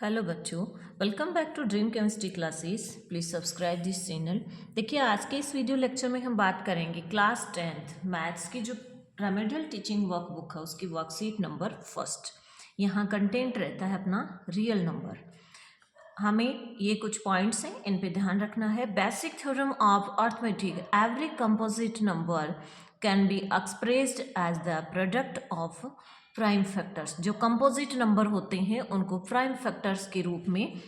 Hello बच्चों, welcome back to dream chemistry classes. Please subscribe this channel. देखिए, आज के इस वीडियो लेक्चर में हम बात करेंगे क्लास 10th मैथ्स की जो रेमेडियल टीचिंग वर्कबुक है उसकी वर्कशीट नंबर फर्स्ट। यहाँ कंटेंट रहता है अपना रियल नंबर। हमें ये कुछ पॉइंट्स हैं, इन पे ध्यान रखना है। Basic theorem of arithmetic, every composite number can be expressed as the product of prime factors. जो कंपोजिट नंबर होते हैं उनको प्राइम फैक्टर्स के रूप में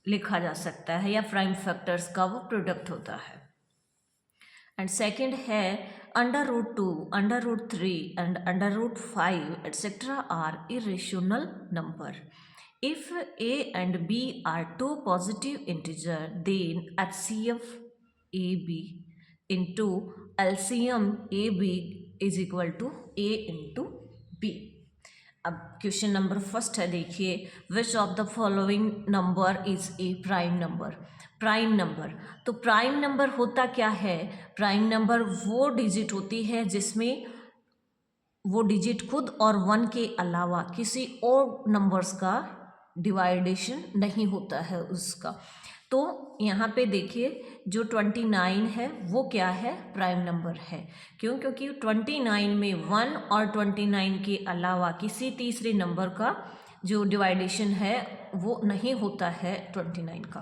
लिखा जा सकता है या प्राइम फैक्टर्स का वो प्रोडक्ट होता है। एंड सेकंड है √2, √3 and √5 etcetera are irrational number. If a and b are two positive integer, then HCF AB into LCM AB is equal to a into b। अब क्वेश्चन नंबर फर्स्ट है, देखिए, which of the following number is a prime number. Prime number, तो prime number होता क्या है? Prime number वो digit होती है जिसमें वो डिजिट खुद और 1 के अलावा किसी और नंबर्स का डिवाइडेशन नहीं होता है उसका। तो यहाँ पे देखिए, जो 29 है वो क्या है? प्राइम नंबर है। क्यों? क्योंकि 29 में 1 और 29 के अलावा किसी तीसरे नंबर का जो डिवाइडेशन है वो नहीं होता है 29 का।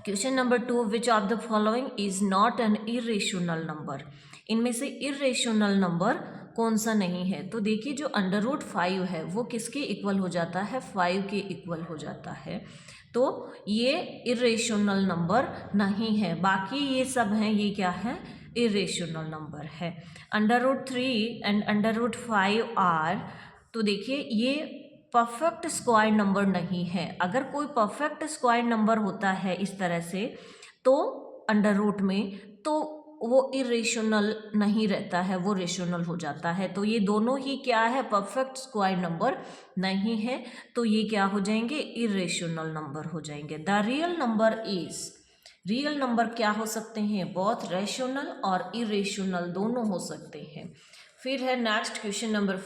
Question number 2, which of the following is not an irrational number. इनमें से इरेशनल नंबर कौन सा नहीं है? तो देखिए, जो √5 है वो किसके इक्वल हो जाता है? 5 के इक्वल हो जाता है। तो ये इरेशनल नंबर नहीं है। बाकी ये सब हैं, ये क्या है? इरेशनल नंबर है। √3 एंड √5 आर, तो देखिए ये परफेक्ट स्क्वायर नंबर नहीं है। अगर कोई परफेक्ट स्क्वायर नंबर होता है इस तरह से तो अंडर रूट में, तो वो इरेशनल नहीं रहता है, वो रेशनल हो जाता है। तो ये दोनों ही क्या है? परफेक्ट स्क्वायर नंबर नहीं है, तो ये क्या हो जाएंगे? इरेशनल नंबर हो जाएंगे। The real number is, real number क्या हो सकते हैं? बोथ रेशनल और इरेशनल दोनों हो सकते हैं। फिर है next question number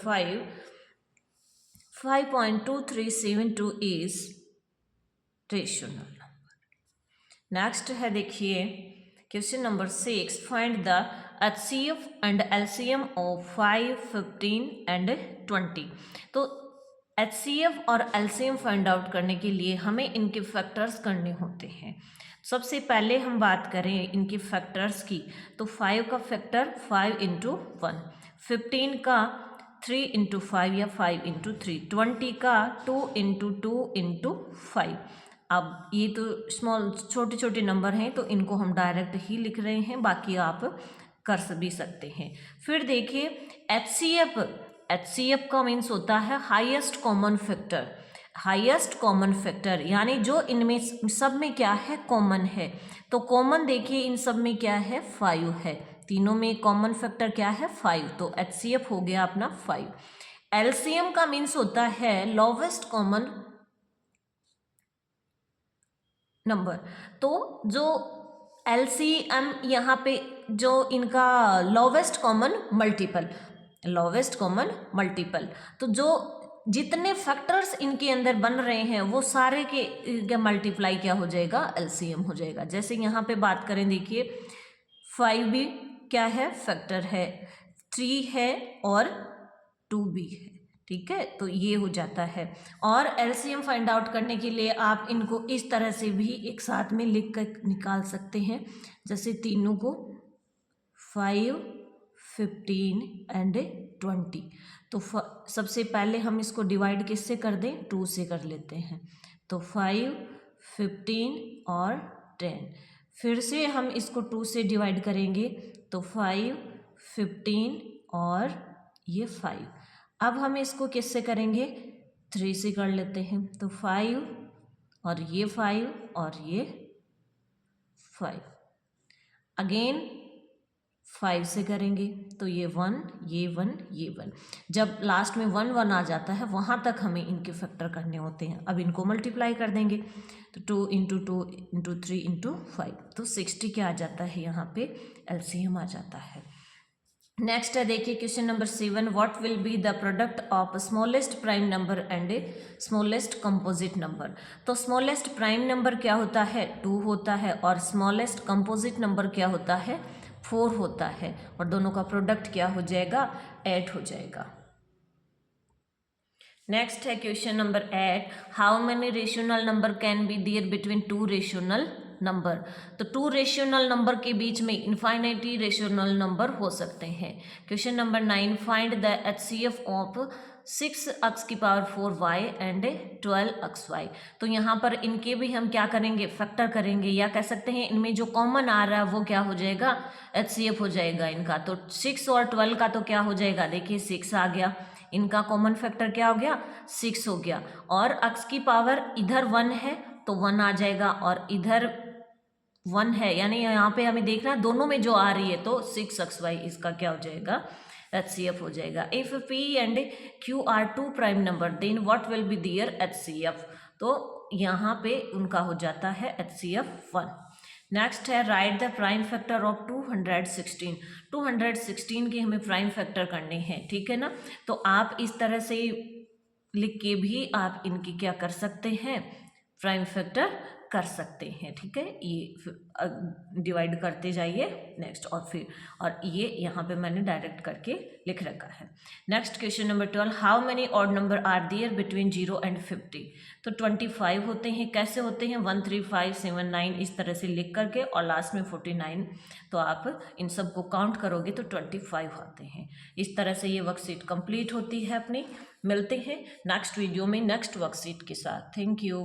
5.2372 is rational number। Next है, देखिए, question number 6, find the HCF and LCM of 5, 15 and 20। तो HCF और LCM फाइंड आउट करने के लिए हमें इनके फैक्टर्स करने होते हैं। सबसे पहले हम बात करें इनके फैक्टर्स की, तो 5 का फैक्टर 5 × 1, 15 का 3 × 5 या 5 × 3, 20 का 2 × 2 × 5। अब ये तो स्मॉल छोटे छोटे नंबर हैं तो इनको हम डायरेक्ट ही लिख रहे हैं, बाकी आप कर भी सकते हैं। फिर देखिए HCF का मीन्स होता है highest common factor. Highest common factor यानी जो इनमें सब में क्या है? कॉमन है। तो कॉमन देखिए इन सब में क्या है? 5 है। तीनों में कॉमन फैक्टर क्या है? 5। तो HCF हो गया अपना 5। LCM का मीन्स होता है लोवेस्ट कॉमन नंबर। तो जो LCM यहाँ पे जो इनका lowest common multiple, lowest common multiple, तो जो जितने फैक्टर्स इनके अंदर बन रहे हैं वो सारे के मल्टीप्लाई क्या हो जाएगा? LCM हो जाएगा। जैसे यहाँ पे बात करें, देखिए 5 भी क्या है? फैक्टर है, 3 है और 2 भी है। ठीक है, तो ये हो जाता है। और LCM फाइंड आउट करने के लिए आप इनको इस तरह से भी एक साथ में लिख कर निकाल सकते हैं, जैसे तीनों को 5, 15 एंड 20। तो सबसे पहले हम इसको डिवाइड किससे कर दें? 2 से कर लेते हैं। तो 5, 15 और 10। फिर से हम इसको 2 से डिवाइड करेंगे तो 5, 15 और ये 5। अब हम इसको किससे करेंगे? 3 से कर लेते हैं। तो 5 और ये 5 और ये 5। अगेन 5 से करेंगे तो ये 1, ये 1, ये 1। जब लास्ट में 1 1 आ जाता है वहाँ तक हमें इनके फैक्टर करने होते हैं। अब इनको मल्टीप्लाई कर देंगे तो 2 × 2 × 3 × 5, तो 60 क्या आ जाता है? यहाँ पे LCM आ जाता है। नेक्स्ट है देखिए question number 7, what will be the product of smallest prime number and smallest composite number. तो स्मॉलेस्ट प्राइम नंबर क्या होता है, 2 होता है, और स्मॉलेस्ट कंपोजिट नंबर क्या होता है, 4 होता है, और दोनों का प्रोडक्ट क्या हो जाएगा, 8 हो जाएगा। नेक्स्ट है question number 8, how many rational number can be there between 2 rational number. तो 2 रेशनल नंबर के बीच में इन्फाइनाइटी रेशनल नंबर हो सकते हैं। Question number 9, find the HCF of 6x⁴y and 12xy। तो यहाँ पर इनके भी हम क्या करेंगे, फैक्टर करेंगे, या कह सकते हैं इनमें जो कॉमन आ रहा है वो क्या हो जाएगा, HCF हो जाएगा इनका। तो 6 और 12 का तो क्या हो जाएगा, देखिए 6 आ गया, इनका कॉमन फैक्टर क्या हो गया, 6 हो गया, और x की पावर इधर 1 है तो 1 आ जाएगा, और इधर 1 है, यानी यहाँ पे हमें देखना दोनों में जो आ रही है, तो 6xy इसका क्या हो जाएगा, HCF हो जाएगा। If P and Q are 2 prime number then what will be there HCF। तो यहाँ पे उनका हो जाता है HCF 1। नेक्स्ट है right the prime factor of 216। 216 के हमें प्राइम फैक्टर करने हैं, ठीक है ना। तो आप इस तरह से लिख के भी आप इनकी क्या कर सकते हैं, प्राइम फैक्टर कर सकते हैं, ठीक है। ये डिवाइड करते जाइए नेक्स्ट, और ये यहाँ पे मैंने डायरेक्ट करके लिख रखा है। Next question number 12, how many odd number are there between 0 and 50। तो 25 होते हैं, कैसे होते हैं, 1 3 5 7 9 इस तरह से लिख करके, और लास्ट में 49। तो आप इन सब को काउंट करोगे तो 25 आते हैं। इस तरह से ये वर्कशीट कंप्लीट होती है अपनी। मिलते हैं नेक्स्ट वीडियो में नेक्स्ट वर्कशीट के साथ। Thank you.